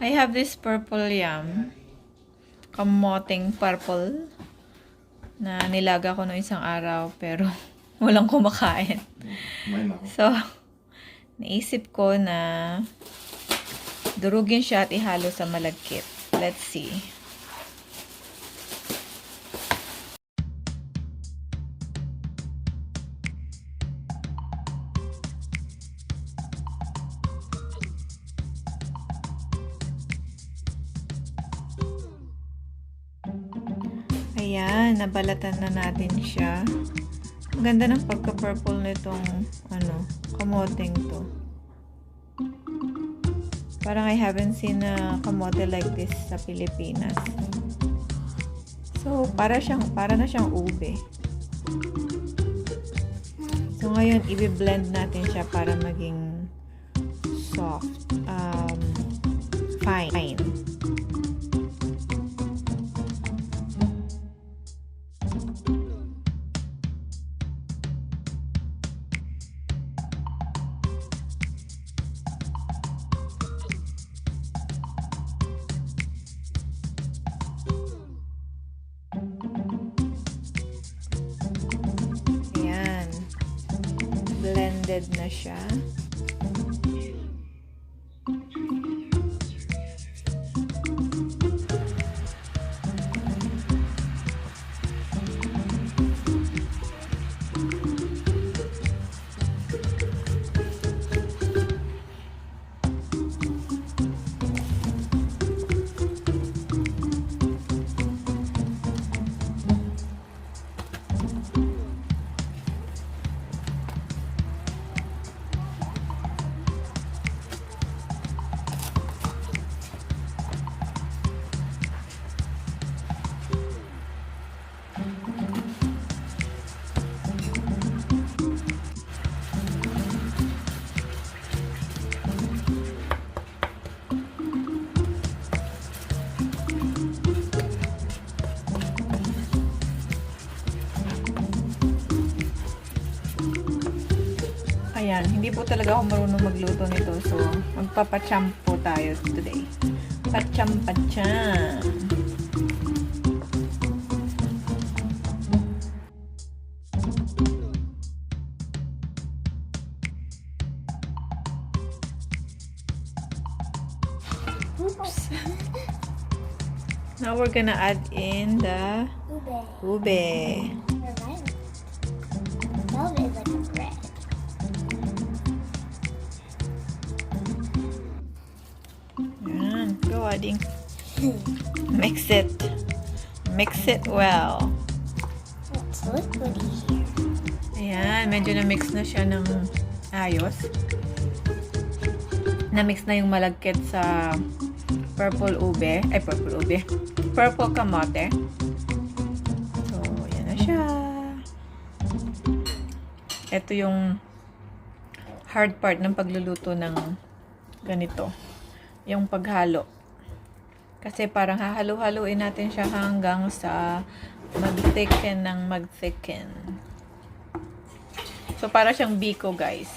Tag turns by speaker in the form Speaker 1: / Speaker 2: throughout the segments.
Speaker 1: I have this purple yam. Kamoting purple. Na nilaga ko noong isang araw. Pero walang kumakain. So, naisip ko na durugin siya at ihalo sa malagkit. Let's see. Ayan, nabalatan na natin siya. Ang ganda ng pagka-purple nitong kamoting to. Parang I haven't seen a kamote like this sa Pilipinas. So, para na siyang ube. So, ngayon, i-blend natin siya para maging soft. Fine. Blended na siya. Ayan, hindi po talaga ako marunong magluto nito. So, magpapacham po tayo today. Pacham. Oops. Now we're gonna add in the ube. Go adding. Mix it well.
Speaker 2: It's liquidy here.
Speaker 1: Ayan, medyo na-mix na siya ng ayos. Na-mix na yung malagkit sa purple kamote. So, yan na siya. Ito yung hard part ng pagluluto ng ganito. Yung paghalo. Kasi parang hahalo-haloin natin siya hanggang sa mag-thicken. So, para siyang biko, guys.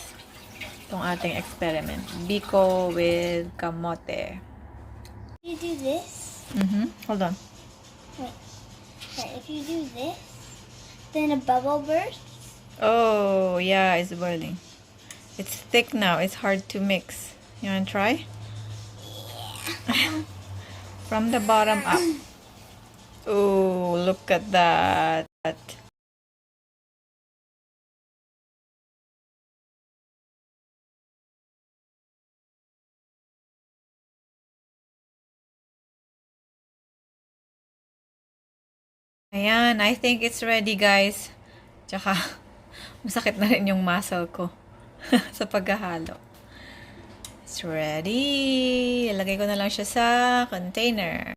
Speaker 1: Itong ating experiment. Biko with kamote.
Speaker 2: You do this.
Speaker 1: Hold on.
Speaker 2: Wait. If you do this, then a bubble bursts.
Speaker 1: Oh, yeah, it's boiling. It's thick now. It's hard to mix. You wanna try? From the bottom up. Oh, look at that. Ayan, I think it's ready, guys. Tsaka, masakit na rin yung muscle ko sa paghahalo. It's ready. Ilagay ko na lang siya sa container.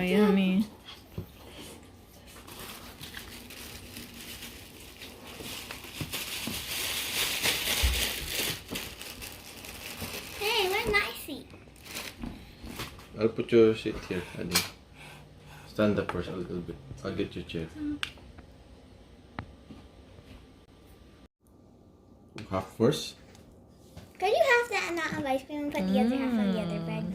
Speaker 1: Yummy.
Speaker 3: I'll put your seat here, Adi. Stand up first a little bit. I'll get your chair. Half first.
Speaker 2: Could you have that amount of ice cream and put the other half on the other bread?